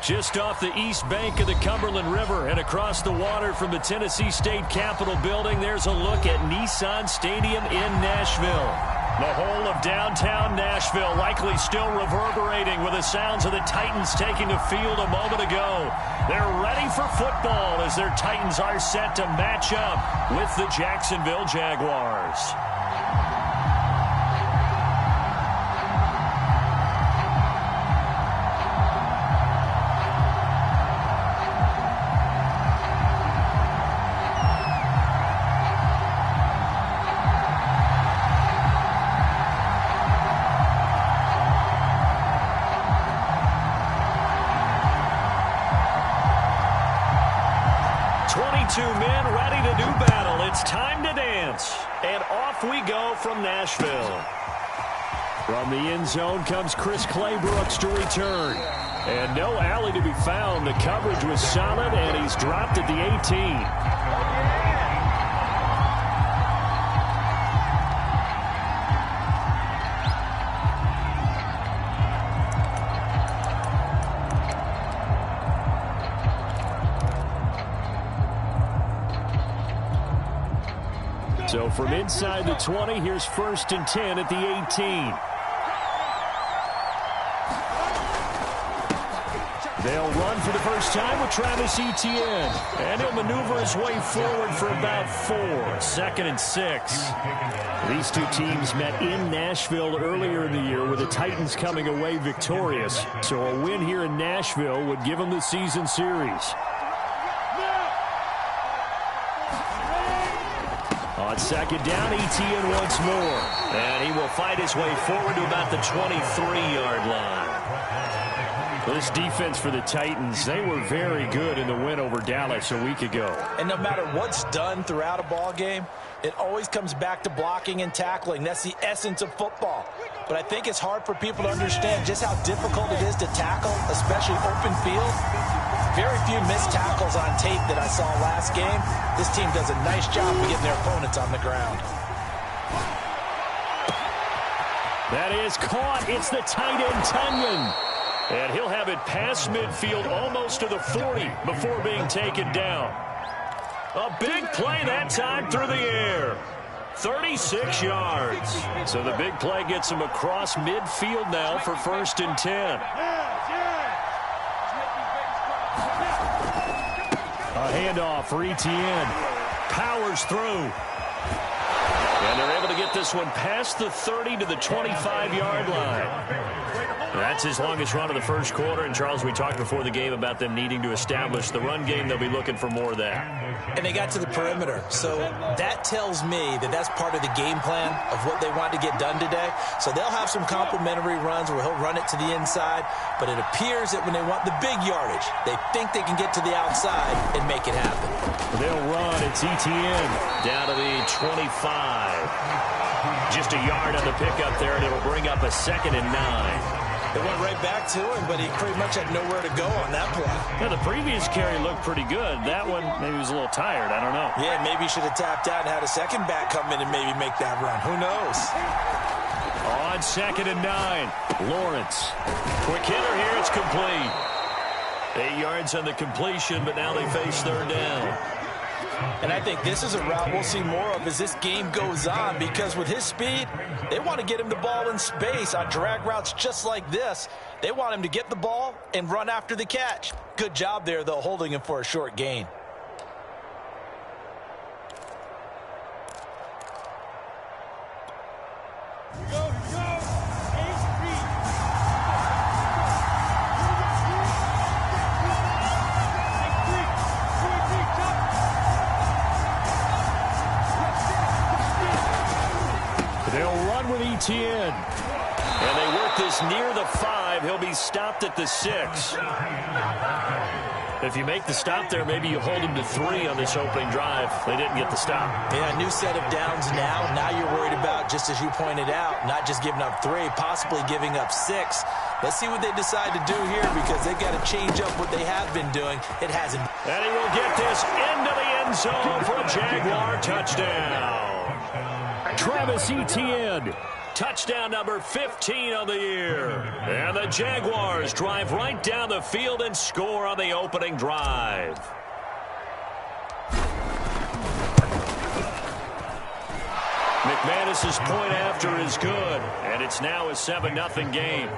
Just off the east bank of the Cumberland River and across the water from the Tennessee State Capitol building, there's a look at Nissan Stadium in Nashville. The whole of downtown Nashville likely still reverberating with the sounds of the Titans taking the field a moment ago. They're ready for football as their Titans are set to match up with the Jacksonville Jaguars. Two men ready to do battle. It's time to dance. And off we go from Nashville. From the end zone comes Chris Claybrooks to return. And no alley to be found. The coverage was solid, and he's dropped at the 18. So from inside the 20, here's 1st and 10 at the 18. They'll run for the first time with Travis Etienne. And he'll maneuver his way forward for about 4. 2nd and 6. These two teams met in Nashville earlier in the year with the Titans coming away victorious. So a win here in Nashville would give them the season series. On 2nd down, Etienne once more. And he will fight his way forward to about the 23-yard line. This defense for the Titans, they were very good in the win over Dallas a week ago. And no matter what's done throughout a ball game, it always comes back to blocking and tackling. That's the essence of football. But I think it's hard for people to understand just how difficult it is to tackle, especially open field. Very few missed tackles on tape that I saw last game. This team does a nice job of getting their opponents on the ground. That is caught. It's the tight end, Tunyon. And he'll have it past midfield almost to the 40 before being taken down. A big play that time through the air. 36 yards. So the big play gets him across midfield now for 1st and 10. A handoff for Etienne. Powers through. And they're able to get this one past the 30 to the 25-yard line. That's his longest run of the first quarter. And, Charles, we talked before the game about them needing to establish the run game. They'll be looking for more of that. And they got to the perimeter. So that tells me that that's part of the game plan of what they want to get done today. So they'll have some complementary runs where he'll run it to the inside. But it appears that when they want the big yardage, they think they can get to the outside and make it happen. They'll run. It's Etienne down to the 25. Just a yard on the pickup there, and it'll bring up a 2nd and 9. It went right back to him, but he pretty much had nowhere to go on that play. Yeah, the previous carry looked pretty good. That one, maybe he was a little tired. I don't know. Yeah, maybe he should have tapped out and had a second back come in and maybe make that run. Who knows? On 2nd and 9, Lawrence. Quick hitter here. It's complete. 8 yards on the completion, but now they face 3rd down. And I think this is a route we'll see more of as this game goes on, because with his speed, they want to get him the ball in space on drag routes just like this. They want him to get the ball and run after the catch. Good job there, though, holding him for a short gain. Etienne. And they work this near the 5. He'll be stopped at the 6. If you make the stop there, maybe you hold him to 3 on this opening drive. They didn't get the stop. Yeah, new set of downs now. Now you're worried about, just as you pointed out, not just giving up 3, possibly giving up 6. Let's see what they decide to do here, because they've got to change up what they have been doing. It hasn't. And he will get this into the end zone for a Jaguar touchdown. Travis Etienne. Touchdown number 15 on the year. And the Jaguars drive right down the field and score on the opening drive. McManus's point after is good, and it's now a 7-0 game.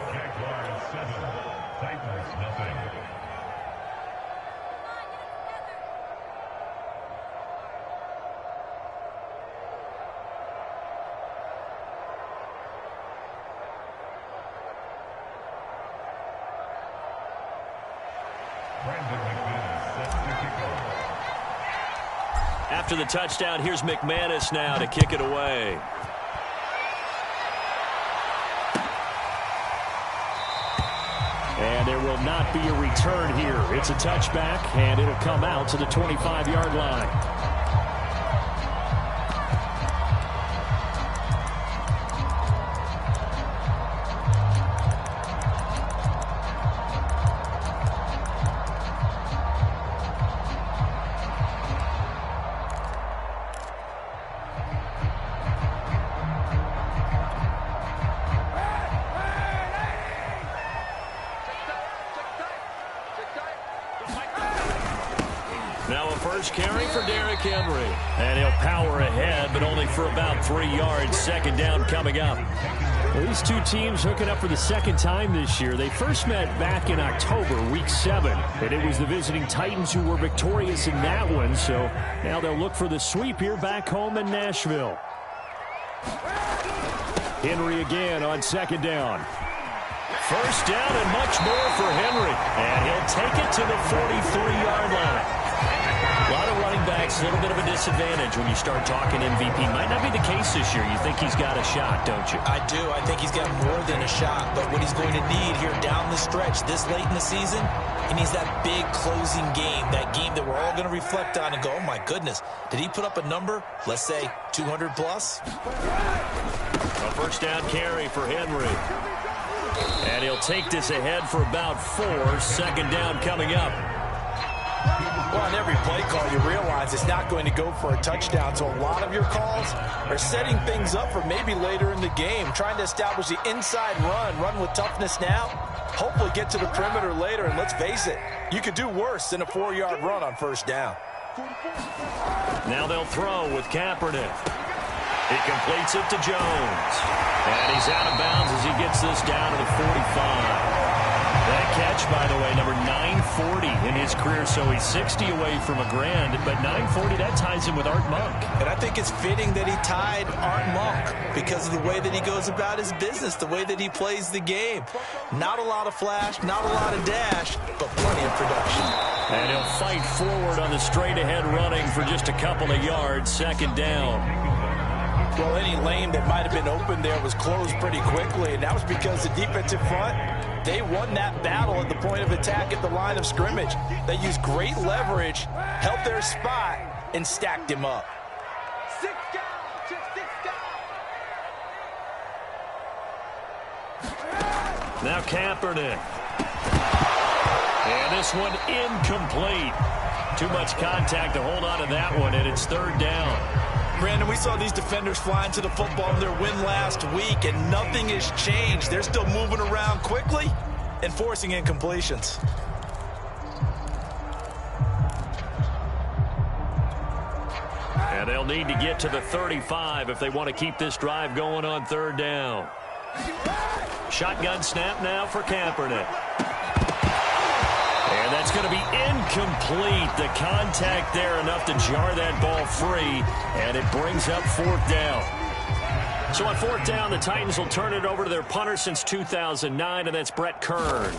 After the touchdown, here's McManus now to kick it away. And there will not be a return here. It's a touchback, and it'll come out to the 25-yard line. Now a first carry for Derrick Henry. And he'll power ahead, but only for about 3 yards. Second down coming up. Well, these two teams hooking up for the second time this year. They first met back in October, week 7. And it was the visiting Titans who were victorious in that one. So now they'll look for the sweep here back home in Nashville. Henry again on second down. First down and much more for Henry. And he'll take it to the 43-yard line. A lot of running backs, a little bit of a disadvantage when you start talking MVP. Might not be the case this year. You think he's got a shot, don't you? I do. I think he's got more than a shot. But what he's going to need here down the stretch this late in the season, he needs that big closing game, that game that we're all going to reflect on and go, oh, my goodness, did he put up a number, let's say 200 plus? A first down carry for Henry. And he'll take this ahead for about 4. Second down coming up. Well, on every play call, you realize it's not going to go for a touchdown. So a lot of your calls are setting things up for maybe later in the game, trying to establish the inside run with toughness now, hopefully get to the perimeter later. And let's face it, you could do worse than a 4-yard run on first down. Now they'll throw with Kaepernick. He completes it to Jones. And he's out of bounds as he gets this down to the 45. That catch, by the way, number 940 in his career, so he's 60 away from a grand, but 940, that ties him with Art Monk. And I think it's fitting that he tied Art Monk because of the way that he goes about his business, the way that he plays the game. Not a lot of flash, not a lot of dash, but plenty of production. And he'll fight forward on the straight-ahead running for just a couple of yards, second down. Well, any lane that might have been open there was closed pretty quickly, and that was because the defensive front, they won that battle at the point of attack at the line of scrimmage. They used great leverage, held their spot, and stacked him up. 6 down, 6 down. Now Kaepernick. And this one incomplete. Too much contact to hold on to that one, and it's third down. Brandon, we saw these defenders fly into the football in their win last week, and nothing has changed. They're still moving around quickly and forcing incompletions. And they'll need to get to the 35 if they want to keep this drive going on third down. Shotgun snap now for Kaepernick. And that's going to be incomplete. The contact there enough to jar that ball free, and it brings up fourth down. So on fourth down, the Titans will turn it over to their punter since 2009, and that's Brett Kern.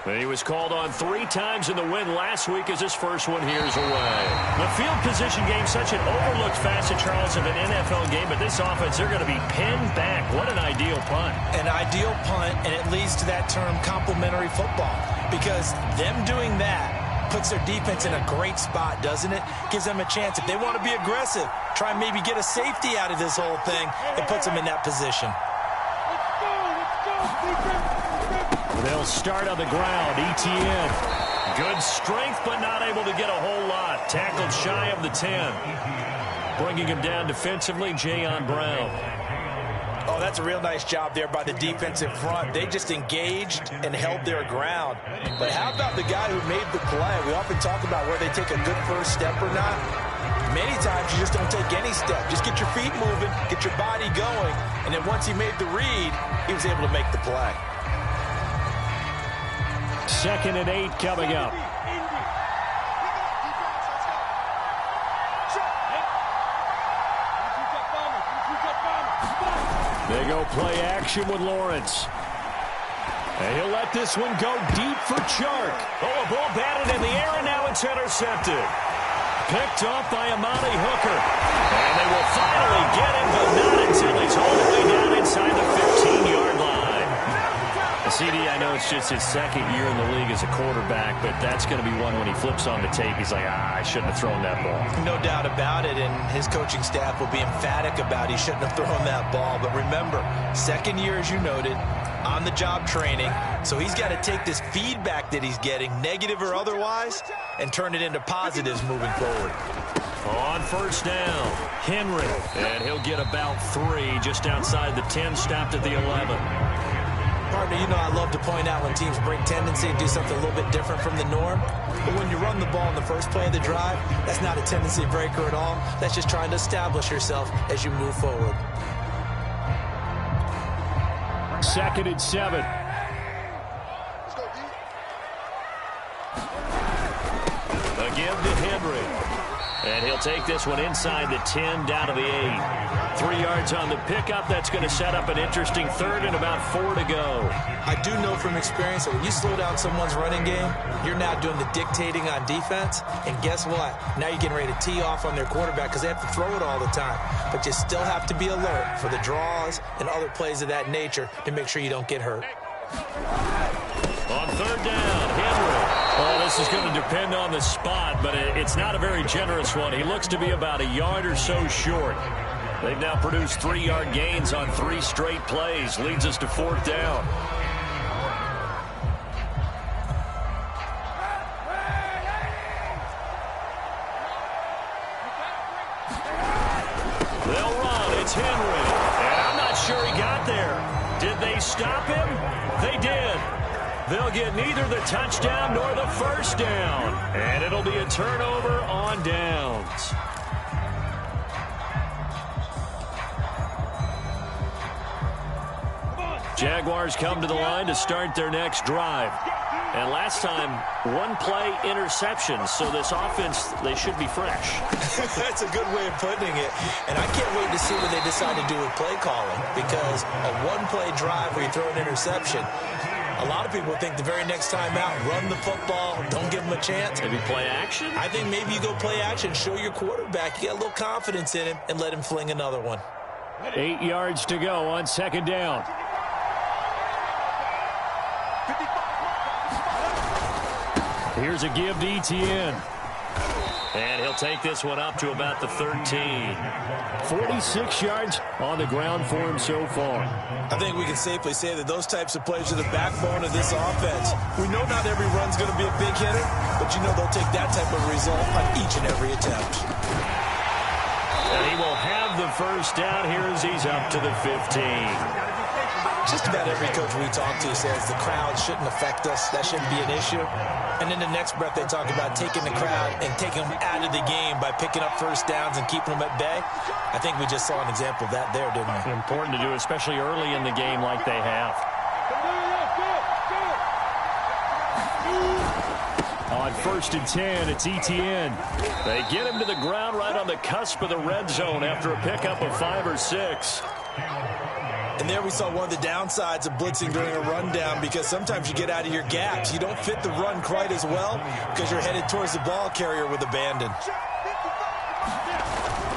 He was called on 3 times in the win last week as his first one here's away. The field position game, such an overlooked facet, Charles, of an NFL game, but this offense, they're going to be pinned back. What an ideal punt. An ideal punt, and it leads to that term complementary football, because them doing that puts their defense in a great spot, doesn't it? Gives them a chance. If they want to be aggressive, try and maybe get a safety out of this whole thing, it puts them in that position. They'll start on the ground. ETN. Good strength, but not able to get a whole lot. Tackled shy of the 10. Bringing him down defensively, Jayon Brown. Oh, that's a real nice job there by the defensive front. They just engaged and held their ground. But how about the guy who made the play? We often talk about where they take a good first step or not. Many times you just don't take any step. Just get your feet moving, get your body going, and then once he made the read, he was able to make the play. 2nd and 8 coming up. They go play action with Lawrence. And he'll let this one go deep for Chark. Oh, a ball batted in the air, and now it's intercepted. Picked off by Amani Hooker. And they will finally get him, but not until he's all the way down inside the 15-yard line. CD, I know it's just his 2nd year in the league as a quarterback, but that's going to be one when he flips on the tape. He's like, I shouldn't have thrown that ball. No doubt about it, and his coaching staff will be emphatic about he shouldn't have thrown that ball. But remember, 2nd year, as you noted, on-the-job training. So he's got to take this feedback that he's getting, negative or otherwise, and turn it into positives moving forward. On 1st down, Henry. And he'll get about 3 just outside the 10, stopped at the 11. Partner, you know I love to point out when teams break tendency and do something a little bit different from the norm. But when you run the ball in the first play of the drive, that's not a tendency breaker at all. That's just trying to establish yourself as you move forward. 2nd and 7. Again to Henry. And he'll take this one inside the 10, down to the 8. 3 yards on the pickup. That's going to set up an interesting 3rd and about 4 to go. I do know from experience that when you slow down someone's running game, you're now doing the dictating on defense. And guess what? Now you're getting ready to tee off on their quarterback because they have to throw it all the time. But you still have to be alert for the draws and other plays of that nature to make sure you don't get hurt. On 3rd down, Henry. Oh, this is going to depend on the spot, but it's not a very generous one. He looks to be about a yard or so short. They've now produced 3-yard gains on 3 straight plays. Leads us to 4th down. They'll run. It's Henry. And I'm not sure he got there. Did they stop him? They did. They'll get neither the touchdown nor the 1st down. And it'll be a turnover on downs. Jaguars come to the line to start their next drive. And last time, 1-play interception. So this offense, they should be fresh. That's a good way of putting it. And I can't wait to see what they decide to do with play calling. Because a 1-play drive where you throw an interception, a lot of people think the very next time out, run the football, don't give them a chance. Maybe play action? I think maybe you go play action, show your quarterback, you get a little confidence in him, and let him fling another one. 8 yards to go on 2nd down. Here's a give to Etienne. And he'll take this one up to about the 13. 46 yards on the ground for him so far. I think we can safely say that those types of plays are the backbone of this offense. We know not every run's going to be a big hitter, but you know they'll take that type of result on each and every attempt. And he will have the 1st down here as he's up to the 15. Just about every coach we talk to says the crowd shouldn't affect us. That shouldn't be an issue. And in the next breath, they talk about taking the crowd and taking them out of the game by picking up 1st downs and keeping them at bay. I think we just saw an example of that there, didn't we? Important to do, especially early in the game like they have. On 1st and 10, it's Etienne. They get him to the ground right on the cusp of the red zone after a pickup of 5 or 6. And there we saw one of the downsides of blitzing during a rundown, because sometimes you get out of your gaps. You don't fit the run quite as well because you're headed towards the ball carrier with abandon.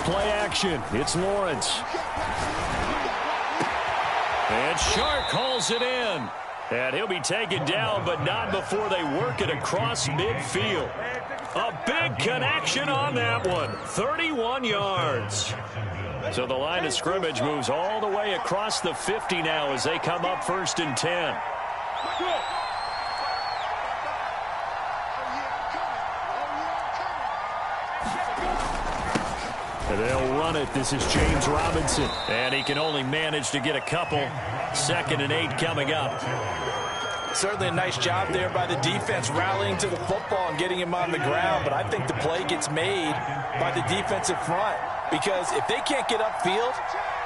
Play action. It's Lawrence. And Shark calls it in. And he'll be taken down, but not before they work it across midfield. A big connection on that one. 31 yards. So the line of scrimmage moves all the way across the 50 now as they come up 1st and 10. They'll run it. This is James Robinson. And he can only manage to get a couple. 2nd and 8 coming up. Certainly a nice job there by the defense rallying to the football and getting him on the ground. But I think the play gets made by the defensive front. Because if they can't get upfield,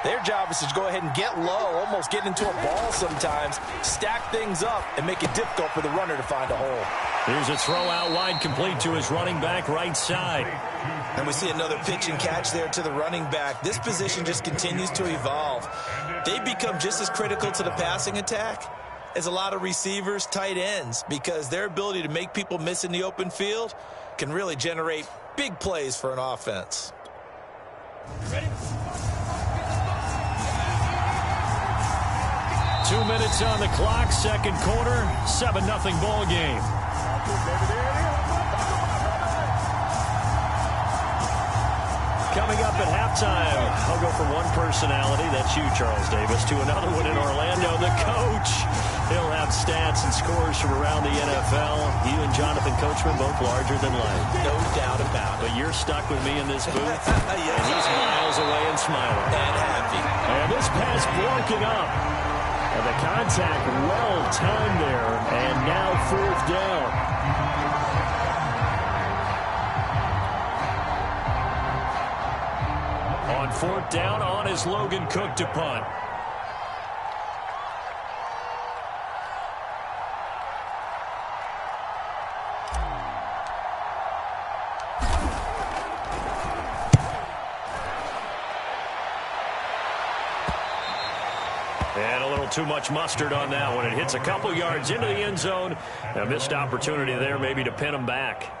their job is to go ahead and get low, almost get into a ball sometimes, stack things up, and make it difficult for the runner to find a hole. Here's a throw out wide, complete to his running back right side. And we see another pitch and catch there to the running back. This position just continues to evolve. They become just as critical to the passing attack as a lot of receivers, tight ends, because their ability to make people miss in the open field can really generate big plays for an offense. Ready? 2 minutes on the clock, 2nd quarter, 7-0 ball game. Coming up at halftime, I'll go from one personality, that's you, Charles Davis, to another one in Orlando, the coach. He'll have stats and scores from around the NFL. You and Jonathan Coachman both larger than life. No doubt about it. But you're stuck with me in this booth, Yes, and he's miles away and smiling. And happy. And this pass broken up. And the contact well timed there, and now 4th down. On 4th down, on is Logan Cook to punt. And a little too much mustard on that one. It hits a couple yards into the end zone. A missed opportunity there maybe to pin him back.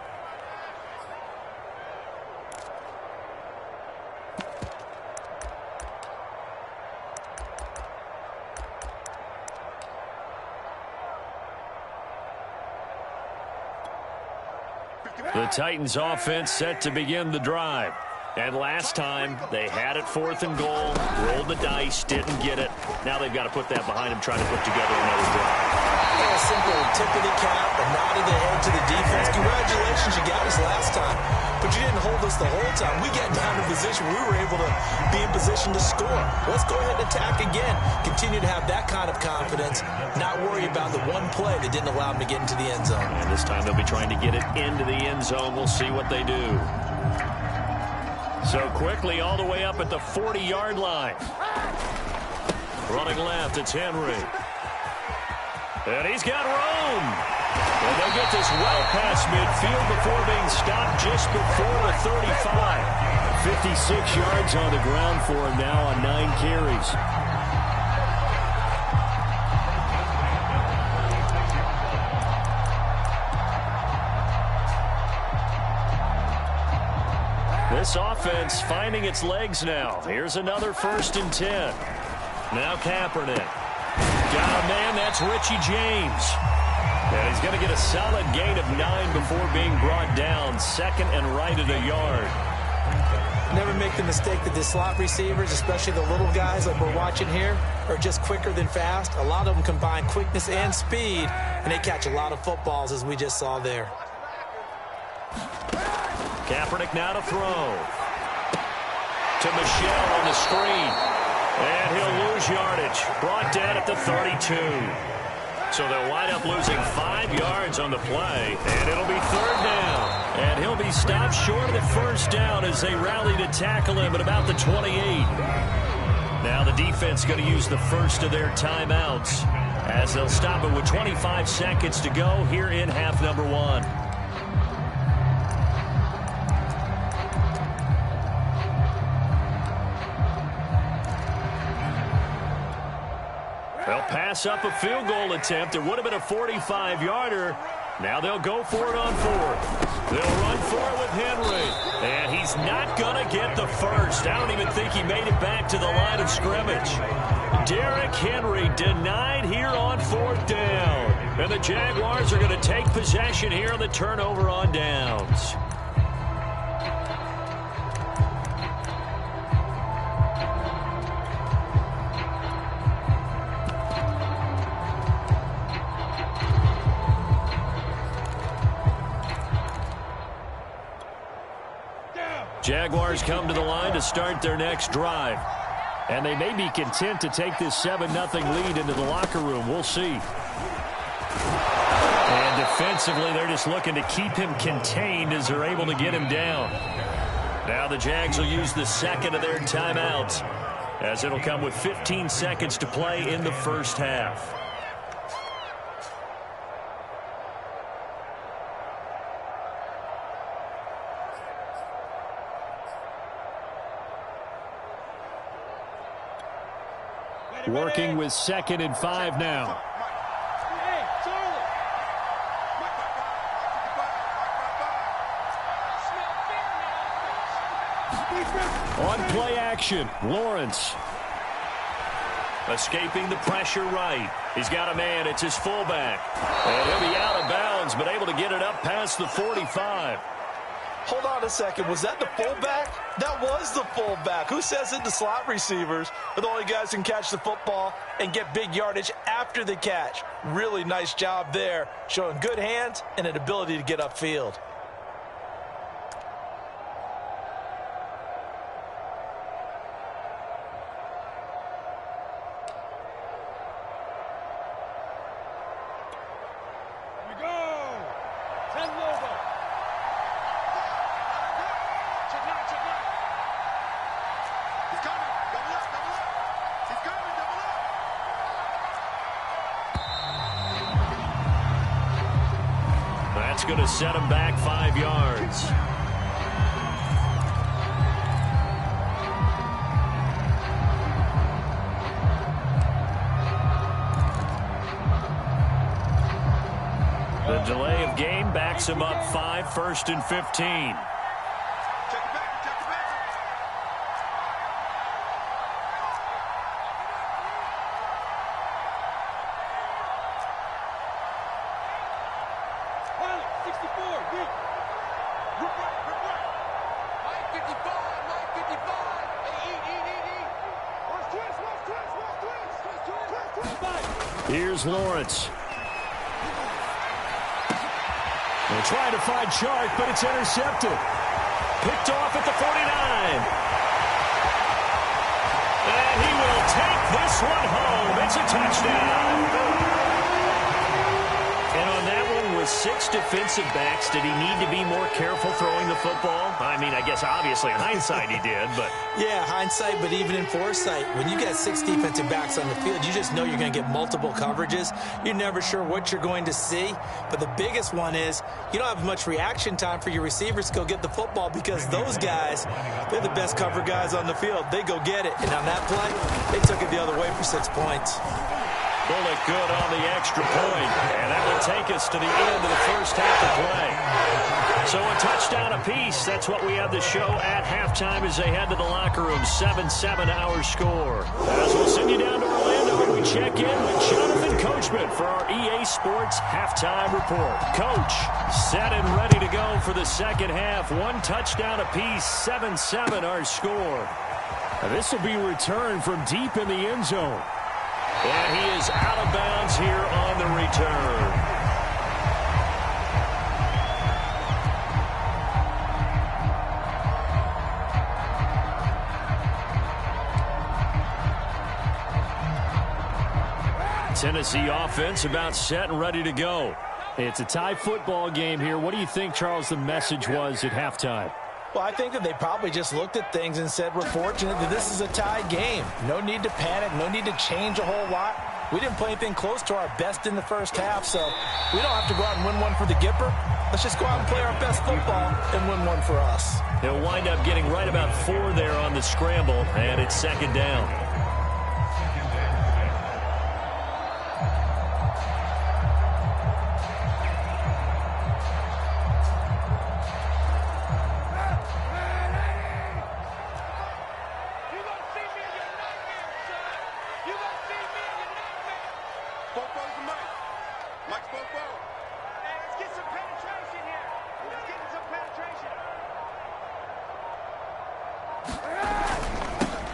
The Titans offense set to begin the drive. And last time, they had it 4th and goal, rolled the dice, didn't get it. Now they've got to put that behind them, trying to put together another drive. A simple tip of the cap, a nod of the head to the defense. Congratulations, you got us last time. But you didn't hold us the whole time. We got down to position. We were able to be in position to score. Let's go ahead and attack again. Continue to have that kind of confidence, not worry about the one play that didn't allow them to get into the end zone. And this time they'll be trying to get it into the end zone. We'll see what they do. So quickly all the way up at the 40-yard line. Running left, it's Henry. And he's got room. And they'll get this well past midfield before being stopped just before the 35. 56 yards on the ground for him now on 9 carries. This offense finding its legs now. Here's another 1st and 10. Now Kaepernick. Got a man, that's Richie James. And he's going to get a solid gain of 9 before being brought down. 2nd and right at a yard. Never make the mistake that the slot receivers, especially the little guys like we're watching here, are just quicker than fast. A lot of them combine quickness and speed, and they catch a lot of footballs, as we just saw there. Kaepernick now to throw. To Michel on the screen. And he'll lose yardage. Brought down at the 32. So they'll wind up losing 5 yards on the play. And it'll be 3rd down. And he'll be stopped short of the 1st down as they rally to tackle him at about the 28. Now the defense going to use the first of their timeouts as they'll stop it with 25 seconds to go here in half number 1. They'll pass up a field goal attempt. It would have been a 45-yarder. Now they'll go for it on 4th. They'll run for it with Henry. And he's not going to get the first. I don't even think he made it back to the line of scrimmage. Derrick Henry denied here on 4th down. And the Jaguars are going to take possession here on the turnover on downs. Jaguars come to the line to start their next drive. And they may be content to take this 7-0 lead into the locker room. We'll see. And defensively, they're just looking to keep him contained as they're able to get him down. Now the Jags will use the second of their timeouts, as it'll come with 15 seconds to play in the first half. Working with 2nd and 5 now. On play action, Lawrence. Escaping the pressure right. He's got a man. It's his fullback. And he'll be out of bounds, but able to get it up past the 45. Hold on a second. Was that the fullback? That was the fullback. Who says that the slot receivers are the only guys who can catch the football and get big yardage after the catch? Really nice job there, showing good hands and an ability to get upfield. Going to set him back 5 yards. The delay of game backs him up 5, 1st and 15. Here's Lawrence. They're trying to find Chark, but it's intercepted. Picked off at the 49. And he will take this one home. It's a touchdown. And on that one, with 6 defensive backs, did he need to be more careful throwing the football? I mean, I guess obviously in hindsight he did, but... Yeah, hindsight, but even in foresight, when you got 6 defensive backs on the field, you just know you're going to get multiple coverages. You're never sure what you're going to see. But the biggest one is you don't have much reaction time for your receivers to go get the football because those guys, they're the best cover guys on the field. They go get it. And on that play, they took it the other way for 6 points. Bullet good on the extra point, and that will take us to the end of the first half of play. So a touchdown apiece. That's what we have the show at halftime as they head to the locker room. 7-7 our score. As we'll send you down to Orlando, we check in with Jonathan Coachman for our EA Sports halftime report. Coach, set and ready to go for the second half. 1 touchdown apiece, 7-7 our score. Now this will be returned from deep in the end zone. And he is out of bounds here on the return. Tennessee offense about set and ready to go. It's a tie football game here. What do you think, Charles, the message was at halftime? Well, I think that they probably just looked at things and said, we're fortunate that this is a tied game. No need to panic. No need to change a whole lot. We didn't play anything close to our best in the first half, so we don't have to go out and win one for the Gipper. Let's just go out and play our best football and win one for us. He'll wind up getting right about 4 there on the scramble, and it's second down.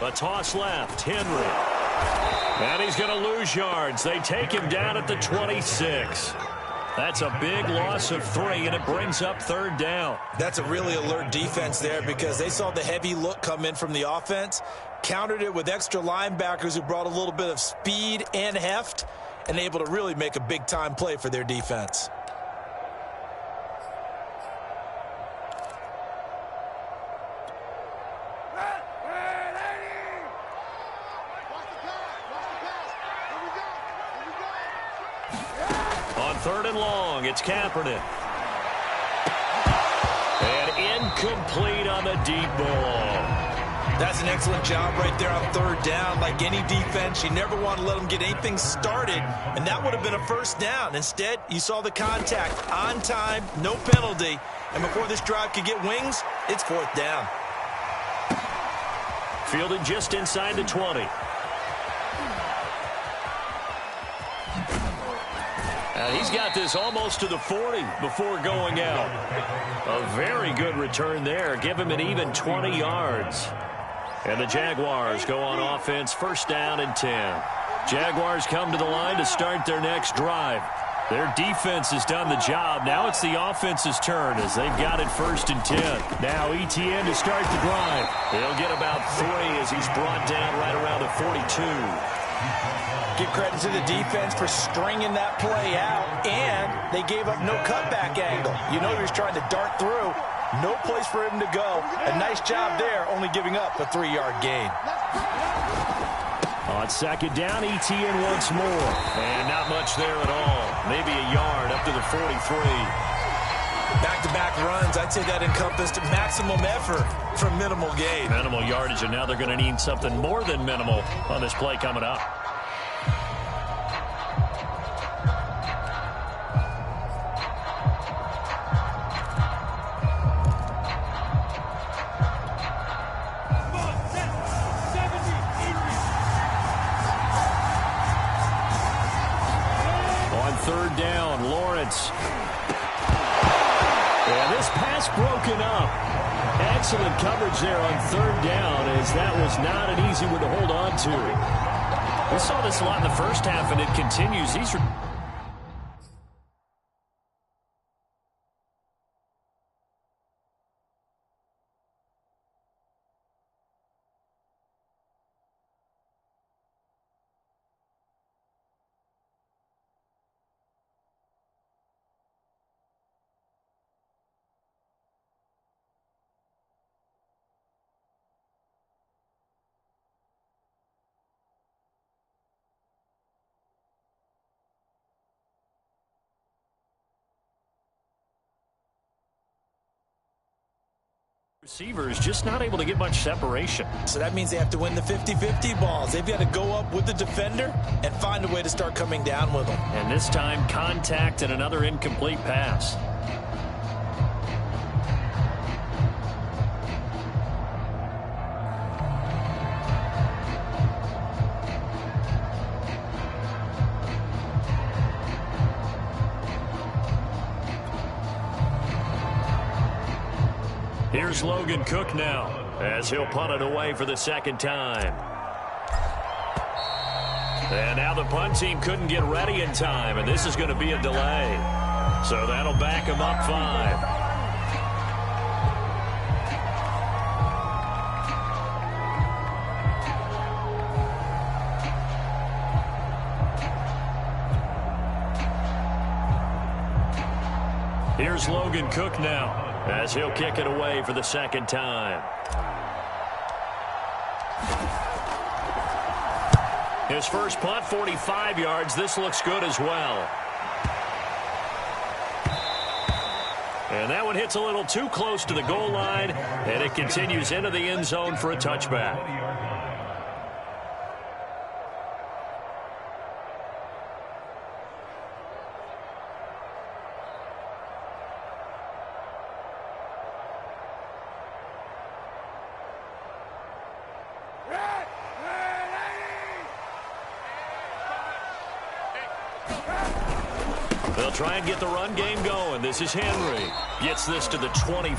A toss left, Henry. And he's going to lose yards. They take him down at the 26. That's a big loss of 3, and it brings up 3rd down. That's a really alert defense there because they saw the heavy look come in from the offense, countered it with extra linebackers who brought a little bit of speed and heft, and able to really make a big-time play for their defense. On 3rd and long, it's Kaepernick. And incomplete on the deep ball. That's an excellent job right there on 3rd down. Like any defense, you never want to let them get anything started, and that would have been a 1st down. Instead, you saw the contact on time, no penalty, and before this drive could get wings, it's 4th down. Fielded just inside the 20. He's got this almost to the 40 before going out. A very good return there. Give him an even 20 yards. And the Jaguars go on offense, 1st down and 10. Jaguars come to the line to start their next drive. Their defense has done the job. Now it's the offense's turn as they've got it 1st and 10. Now ETN to start the drive. He'll get about 3 as he's brought down right around the 42. Give credit to the defense for stringing that play out, and they gave up no cutback angle. You know he was trying to dart through. No place for him to go. A nice job there, only giving up a 3-yard gain. On 2nd down, ETN once more. And not much there at all. Maybe a yard up to the 43. Back-to-back runs, I'd say that encompassed maximum effort for minimal gain. Minimal yardage, and now they're going to need something more than minimal on this play coming up. On 3rd down, Lawrence. And this pass broken up. Excellent coverage there on 3rd down, as that was not an easy one to hold on to. We saw this a lot in the first half, and it continues. These are receivers just not able to get much separation. So that means they have to win the 50-50 balls. They've got to go up with the defender and find a way to start coming down with them. And this time, contact and another incomplete pass. Here's Logan Cook now, as he'll punt it away for the 2nd time. And now the punt team couldn't get ready in time, and this is going to be a delay. So that'll back him up 5. Here's Logan Cook now, as he'll kick it away for the 2nd time. His first punt, 45 yards. This looks good as well. And that one hits a little too close to the goal line, and it continues into the end zone for a touchback. They'll try and get the run game going. This is Henry. Gets this to the 24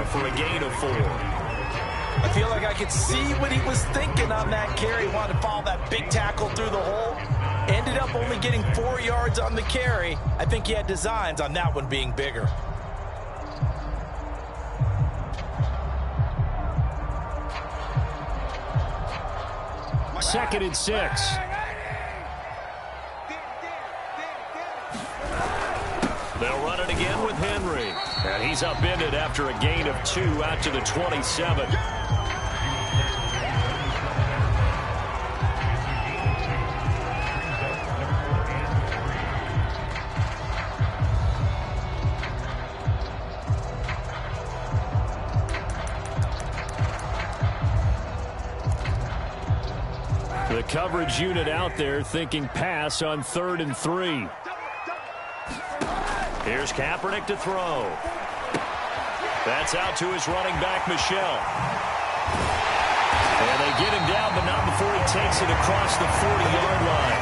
for a gain of 4. I feel like I could see what he was thinking on that carry. He wanted to follow that big tackle through the hole. Ended up only getting 4 yards on the carry. I think he had designs on that one being bigger. Second and 6. They'll run it again with Henry. And he's upended after a gain of 2 out to the 27. The coverage unit out there thinking pass on 3rd and 3. Here's Kaepernick to throw. That's out to his running back, Michel. And they get him down, but not before he takes it across the 40-yard line.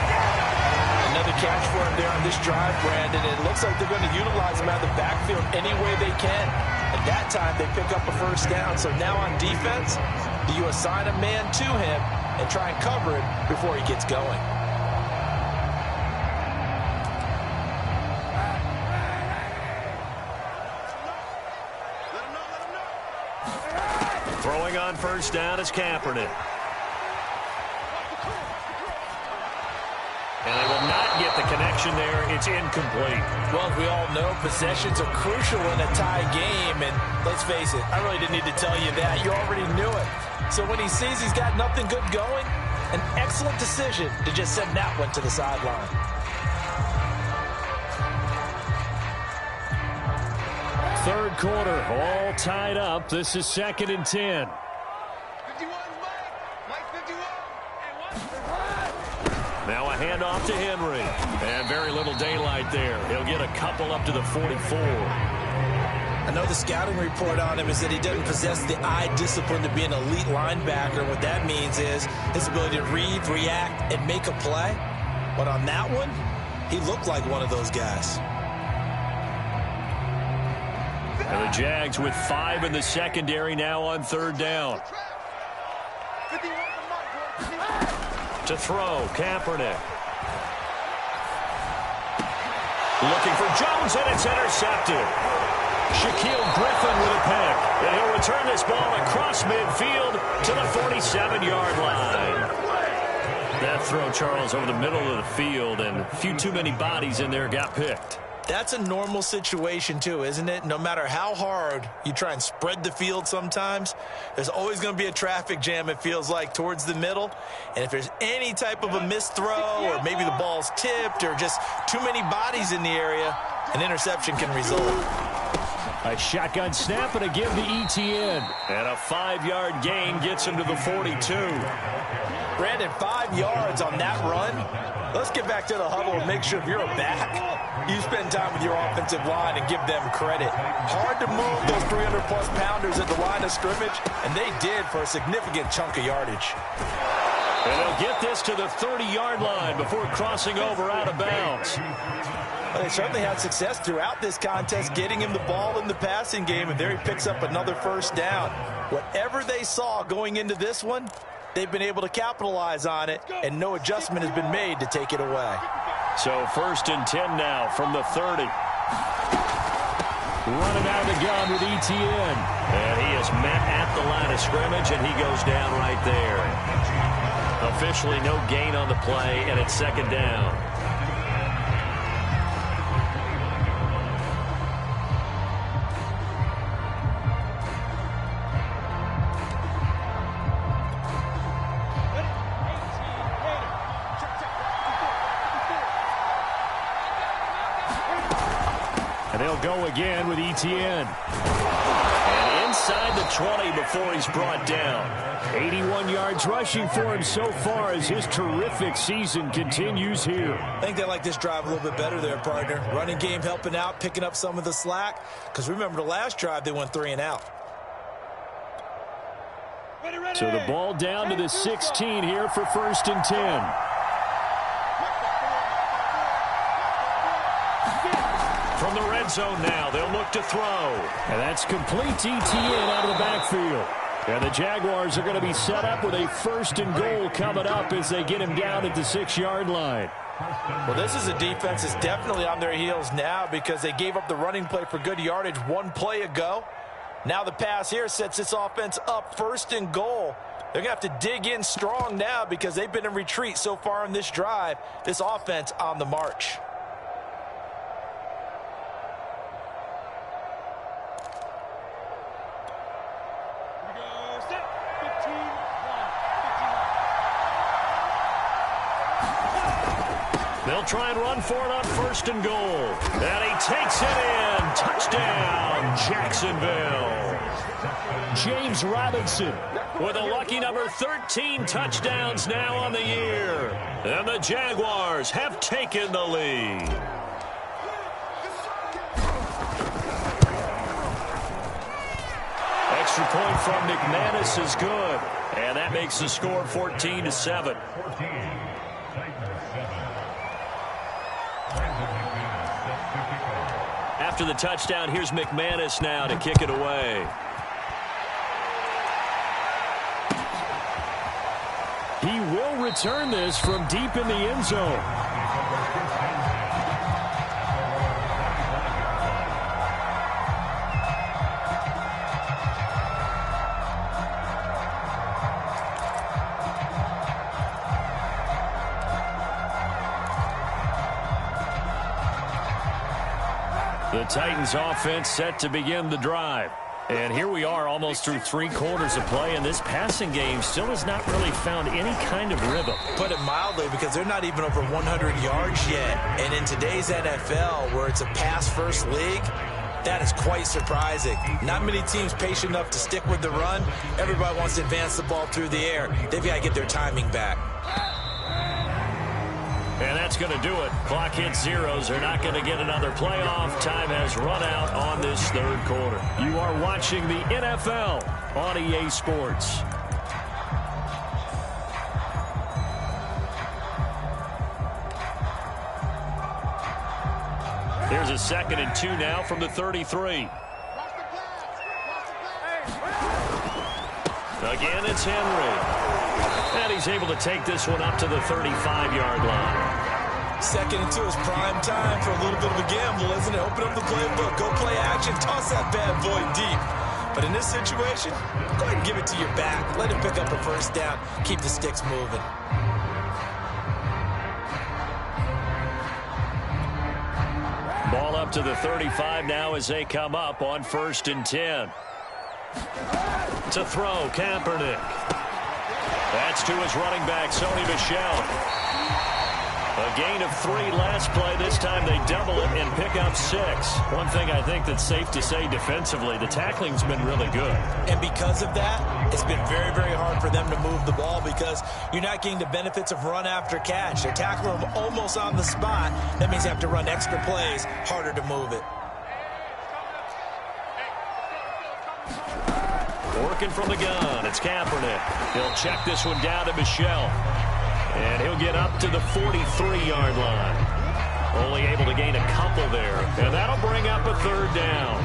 Another catch for him there on this drive, Brandon. It looks like they're going to utilize him out of the backfield any way they can. At that time, they pick up a first down. So now on defense, do you assign a man to him and try and cover it before he gets going? Throwing on first down is Kaepernick. And they will not get the connection there. It's incomplete. Well, as we all know, possessions are crucial in a tie game. And let's face it, I really didn't need to tell you that. You already knew it. So when he sees he's got nothing good going, an excellent decision to just send that one to the sideline. Third quarter, all tied up. This is 2nd and 10. Now a handoff to Henry. And very little daylight there. He'll get a couple up to the 44. I know the scouting report on him is that he doesn't possess the eye discipline to be an elite linebacker. What that means is his ability to read, react, and make a play. But on that one, he looked like one of those guys. And the Jags with 5 in the secondary now on 3rd down. To throw, Kaepernick. Looking for Jones, and it's intercepted. Shaquille Griffin with a pick. And he'll return this ball across midfield to the 47-yard line. That throw, Charles, over the middle of the field, and a few too many bodies in there got picked. That's a normal situation, too, isn't it? No matter how hard you try and spread the field sometimes, there's always going to be a traffic jam, it feels like, towards the middle. And if there's any type of a missed throw or maybe the ball's tipped or just too many bodies in the area, an interception can result. A shotgun snap and a give to ETN. And a 5-yard gain gets him to the 42. Brandon, 5 yards on that run. Let's get back to the huddle and make sure if you're a back, you spend time with your offensive line and give them credit. Hard to move those 300-plus pounders at the line of scrimmage, and they did for a significant chunk of yardage. And they'll get this to the 30-yard line before crossing over out of bounds. Well, they certainly had success throughout this contest getting him the ball in the passing game, and there he picks up another first down. Whatever they saw going into this one, they've been able to capitalize on it, and no adjustment has been made to take it away. So 1st and 10 now from the 30. Running out of the gun with ETN. And he is met at the line of scrimmage, and he goes down right there. Officially no gain on the play, and it's 2nd down. And they'll go again with ETN. And inside the 20 before he's brought down. 81 yards rushing for him so far as his terrific season continues here. I think they like this drive a little bit better there, partner. Running game helping out, picking up some of the slack. Because remember, the last drive, they went 3 and out. So the ball down to the 16 here for 1st and 10. From the red zone now, they'll look to throw. And that's complete to ETN out of the backfield. And the Jaguars are going to be set up with a 1st and goal coming up as they get him down at the 6-yard line. Well, this is a defense that's definitely on their heels now because they gave up the running play for good yardage one play ago. Now the pass here sets this offense up 1st and goal. They're going to have to dig in strong now because they've been in retreat so far in this drive. This offense on the march. They'll try and run for it on 1st and goal. And he takes it in. Touchdown, Jacksonville. James Robinson with a lucky number 13 touchdowns now on the year. And the Jaguars have taken the lead. Extra point from McManus is good. And that makes the score 14-7. After the touchdown, here's McManus now to kick it away. He will return this from deep in the end zone. The Titans offense set to begin the drive. And here we are almost through 3 quarters of play, and this passing game still has not really found any kind of rhythm. Put it mildly, because they're not even over 100 yards yet. And in today's NFL, where it's a pass-first league, that is quite surprising. Not many teams patient enough to stick with the run. Everybody wants to advance the ball through the air. They've got to get their timing back. And that's going to do it. Clock hits zeros. They're not going to get another playoff. Time has run out on this 3rd quarter. You are watching the NFL on EA Sports. Here's a 2nd and 2 now from the 33. Again, it's Henry. And he's able to take this one up to the 35-yard line. 2nd and 2 is prime time for a little bit of a gamble, isn't it? Open up the playbook, go play action, toss that bad boy deep. But in this situation, go ahead and give it to your back. Let him pick up a 1st down. Keep the sticks moving. Ball up to the 35 now as they come up on 1st and 10. To throw, Kaepernick. That's to his running back, Sony Michel. A gain of 3 last play. This time they double it and pick up 6. One thing I think that's safe to say defensively, the tackling's been really good. And because of that, it's been very, very hard for them to move the ball because you're not getting the benefits of run after catch. They're tackling them almost on the spot. That means you have to run extra plays, harder to move it. Working from the gun, it's Kaepernick. He'll check this one down to Michel. And he'll get up to the 43-yard line. Only able to gain a couple there. And that'll bring up a 3rd down.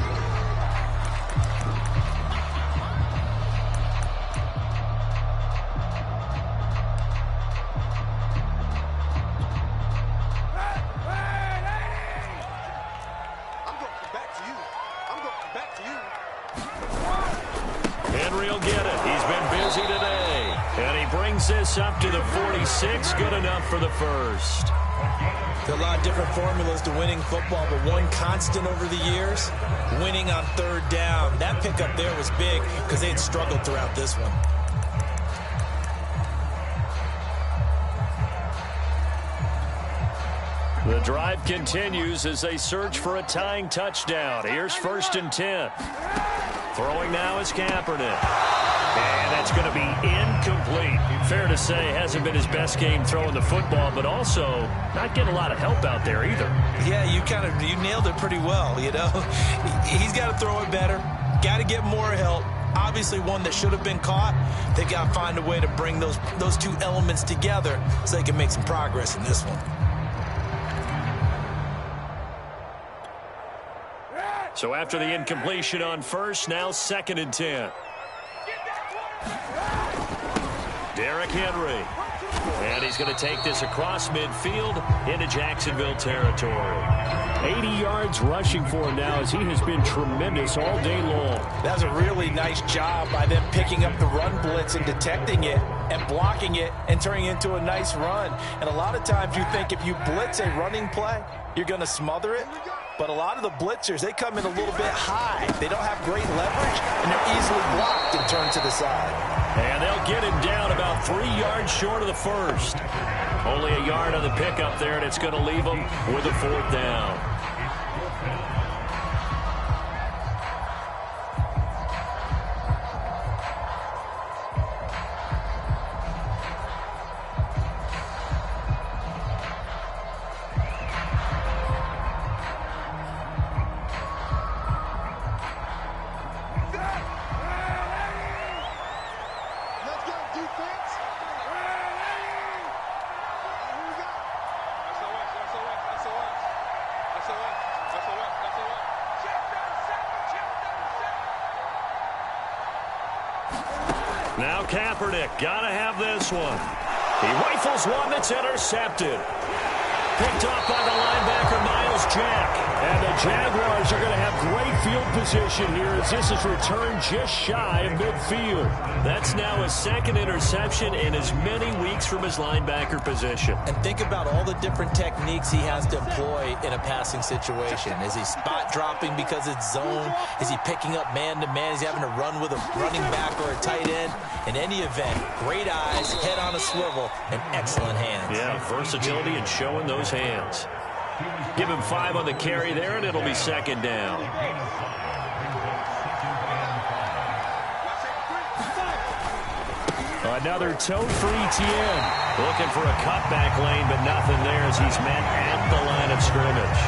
Henry will get it. He's been busy today. And he brings this up to the 46. Good enough for the 1st. There are a lot of different formulas to winning football, but one constant over the years, winning on 3rd down. That pickup there was big because they had struggled throughout this one. The drive continues as they search for a tying touchdown. Here's 1st and 10. Throwing now is Kaepernick. And that's going to be incomplete. Fair to say, hasn't been his best game throwing the football, but also not getting a lot of help out there either. Yeah, you nailed it pretty well, you know. He's got to throw it better. Got to get more help. Obviously one that should have been caught. They got to find a way to bring those 2 elements together so they can make some progress in this one. So after the incompletion on 1st, now 2nd and 10. Derrick Henry. And he's going to take this across midfield into Jacksonville territory. 80 yards rushing for him now as he has been tremendous all day long. That was a really nice job by them picking up the run blitz and detecting it and blocking it and turning it into a nice run. And a lot of times you think if you blitz a running play, you're going to smother it. But a lot of the blitzers, they come in a little bit high. They don't have great leverage, and they're easily blocked and turned to the side. And they'll get him down about 3 yards short of the first. Only a yard on the pickup there, and it's going to leave them with a 4th down. Now Kaepernick, gotta have this one. He rifles one that's intercepted. Picked off by the linebacker, Miles Jack. And the Jaguars are going to have great field position here as this is returned just shy of midfield. That's now his 2nd interception in as many weeks from his linebacker position. And think about all the different techniques he has to employ in a passing situation. Is he spot dropping because it's zone? Is he picking up man-to-man? Is he having to run with a running back or a tight end? In any event, great eyes, head on a swivel, and excellent hands. Yeah, versatility and showing those hands. Give him 5 on the carry there, and it'll be 2nd down. Another toe for Etienne. Looking for a cutback lane, but nothing there as he's met at the line of scrimmage.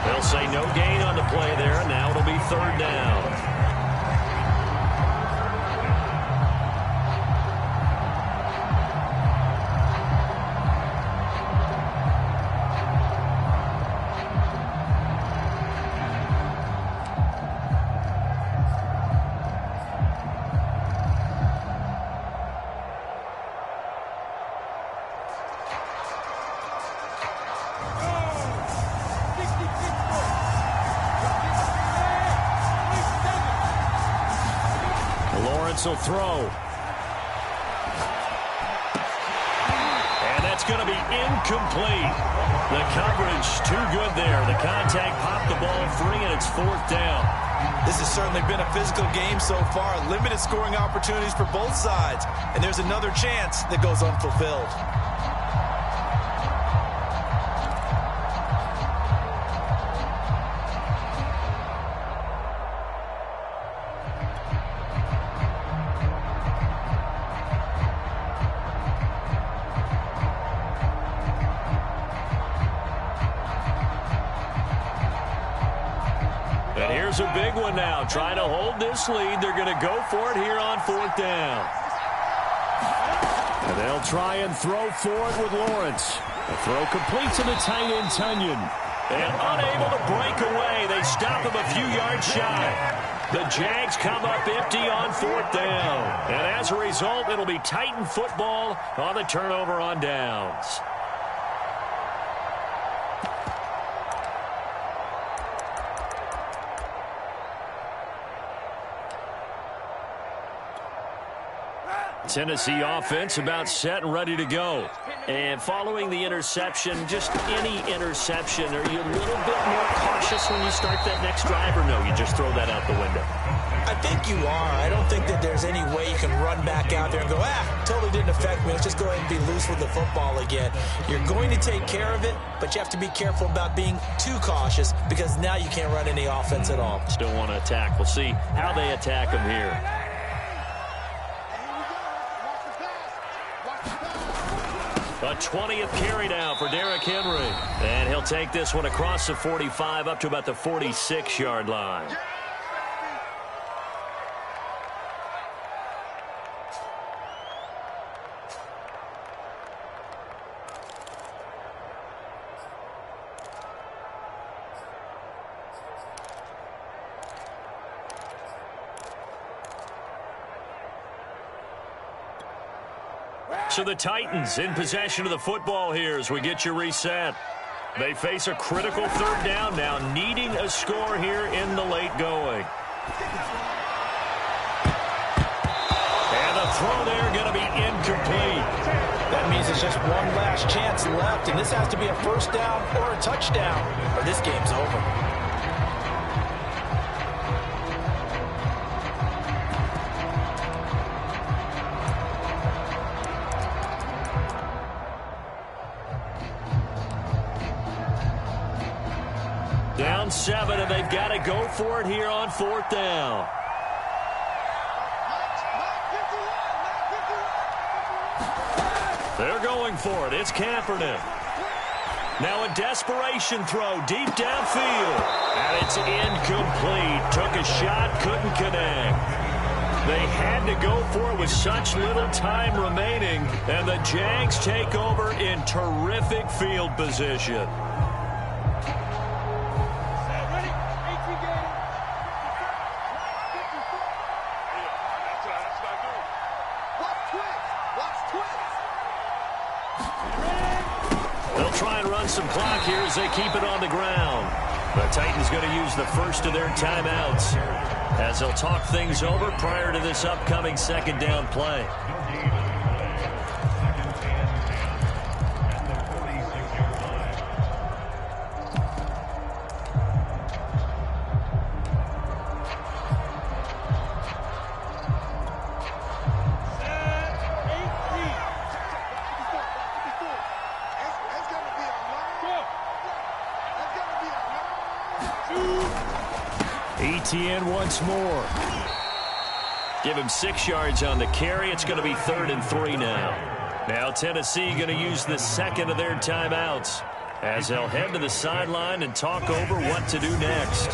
They'll say no gain on the play there, and now it'll be 3rd down. Will throw. And that's going to be incomplete. The coverage too good there. The contact popped the ball free, and it's 4th down. This has certainly been a physical game so far. Limited scoring opportunities for both sides. And there's another chance that goes unfulfilled. A big one now, trying to hold this lead. They're going to go for it here on 4th down. And they'll try and throw for it with Lawrence. The throw complete to the tight end, Tunyon. And unable to break away. They stop him a few yards shy. The Jags come up empty on 4th down. And as a result, it'll be Titan football on the turnover on downs. Tennessee offense about set and ready to go. And following the interception, just any interception, are you a little bit more cautious when you start that next drive, or no, you just throw that out the window? I think you are. I don't think that there's any way you can run back out there and go, totally didn't affect me. Let's just go ahead and be loose with the football again. You're going to take care of it, but you have to be careful about being too cautious because now you can't run any offense at all. Still want to attack. We'll see how they attack them here. A 20th carry now for Derrick Henry. And he'll take this one across the 45 up to about the 46-yard line. So the Titans in possession of the football here as we get you reset. They face a critical third down now, needing a score here in the late going. And the throw there going to be incomplete. That means it's just one last chance left, and this has to be a first down or a touchdown, or this game's over. Down 7, and they've got to go for it here on 4th down. They're going for it. It's Kaepernick. Now a desperation throw deep downfield. And it's incomplete. Took a shot, couldn't connect. They had to go for it with such little time remaining. And the Jags take over in terrific field position. Some clock here as they keep it on the ground. The Titans going to use the first of their timeouts as they'll talk things over prior to this upcoming second down play. ETN once more. Give him 6 yards on the carry. It's going to be 3rd and 3 now. Now Tennessee going to use the second of their timeouts as they'll head to the sideline and talk over what to do next.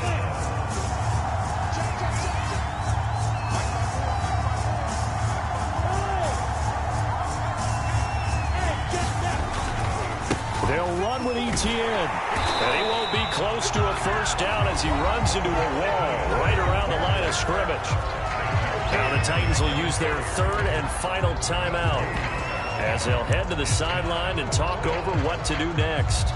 They'll run with ETN. And he won't be close to a first down as he runs into a wall right around the line of scrimmage. Now the Titans will use their 3rd and final timeout as they'll head to the sideline and talk over what to do next.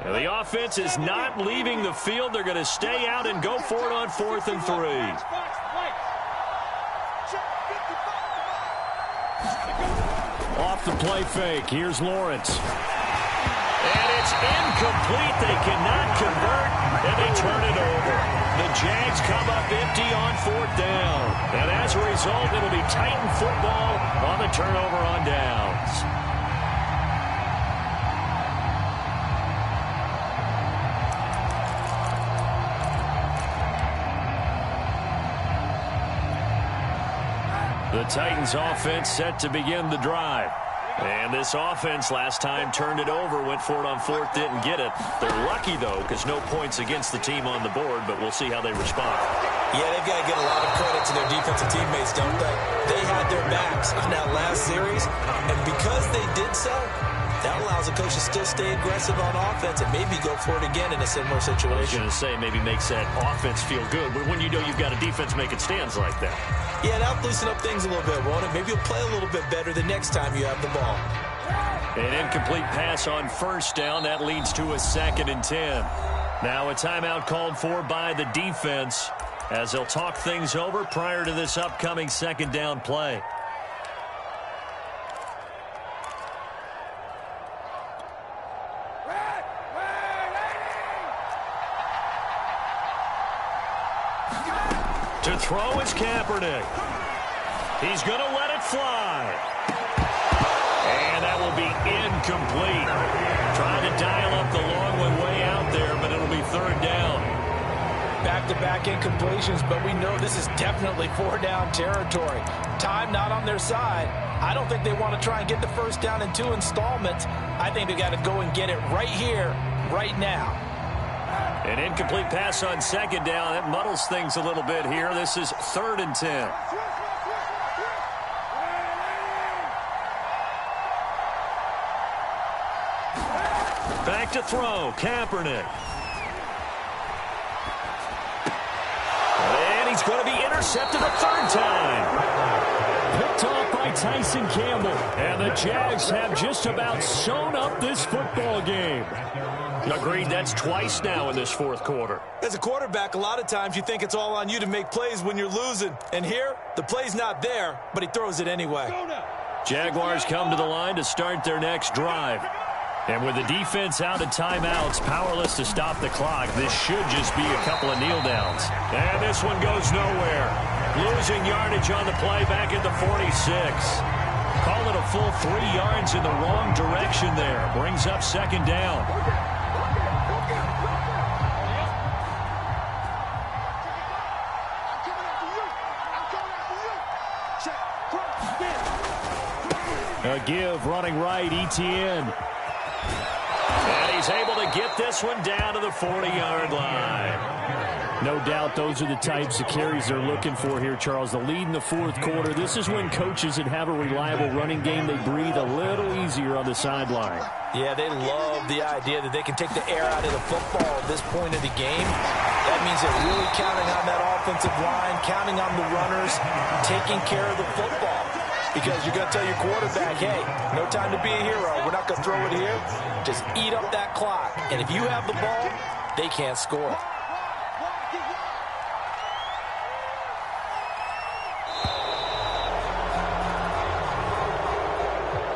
The offense is not leaving the field. They're going to stay out and go for it on 4th and 3. Off the play fake. Here's Lawrence. And it's incomplete. They cannot convert, and they turn it over. The Jags come up empty on 4th down. And as a result, it'll be Titan football on the turnover on downs. The Titans offense set to begin the drive. And this offense last time turned it over, went for it on 4th, didn't get it. They're lucky, though, because no points against the team on the board, but we'll see how they respond. Yeah, they've got to give a lot of credit to their defensive teammates, don't they? They had their backs on that last series, and because they did so, that allows the coach to still stay aggressive on offense and maybe go for it again in a similar situation. I was going to say maybe makes that offense feel good, but when you know you've got a defense making stands like that. Yeah, that'll loosen up things a little bit, won't it? Maybe you'll play a little bit better the next time you have the ball. An incomplete pass on 1st down. That leads to a 2nd and 10. Now a timeout called for by the defense as they'll talk things over prior to this upcoming second down play. To throw is Kaepernick. He's going to let it fly. And that will be incomplete. Trying to dial up the long one way out there, but it'll be 3rd down. Back-to-back incompletions, but we know this is definitely 4th-down territory. Time not on their side. I don't think they want to try and get the first down in 2 installments. I think they got to go and get it right here, right now. An incomplete pass on 2nd down. That muddles things a little bit here. This is 3rd and 10. to throw. Kaepernick. And he's going to be intercepted a third time. Picked off by Tyson Campbell. And the Jags have just about sewn up this football game. Agreed, that's twice now in this fourth quarter. As a quarterback, a lot of times you think it's all on you to make plays when you're losing. And here, the play's not there, but he throws it anyway. Jaguars come to the line to start their next drive. And with the defense out of timeouts, powerless to stop the clock, this should just be a couple of kneel downs. And this one goes nowhere. Losing yardage on the play back at the 46. Call it a full 3 yards in the wrong direction there. Brings up second down. A give running right, Etienne. And he's able to get this one down to the 40-yard line. No doubt those are the types of carries they're looking for here, Charles. The lead in the fourth quarter. This is when coaches that have a reliable running game, they breathe a little easier on the sideline. Yeah, they love the idea that they can take the air out of the football at this point of the game. That means they're really counting on that offensive line, counting on the runners, taking care of the football. Because you're going to tell your quarterback, hey, no time to be a hero. We're not going to throw it here. Just eat up that clock. And if you have the ball, they can't score.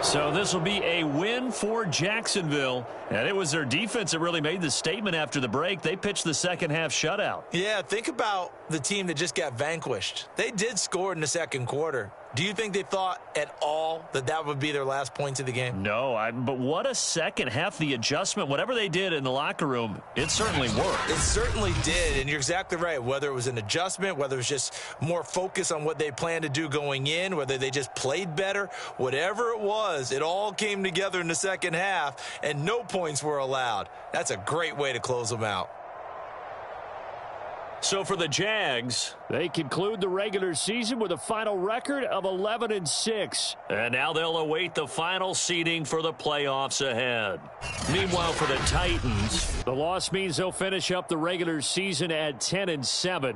So this will be a win for Jacksonville. And it was their defense that really made the statement after the break. They pitched the second half shutout. Yeah, think about the team that just got vanquished. They did score in the second quarter. Do you think they thought at all that that would be their last points of the game? No, but what a second half. The adjustment, whatever they did in the locker room, it certainly worked. It certainly did, and you're exactly right. Whether it was an adjustment, whether it was just more focus on what they planned to do going in, whether they just played better, whatever it was, it all came together in the second half, and no points were allowed. That's a great way to close them out. So for the Jags, they conclude the regular season with a final record of 11-6. And now they'll await the final seeding for the playoffs ahead. Meanwhile, for the Titans, the loss means they'll finish up the regular season at 10-7.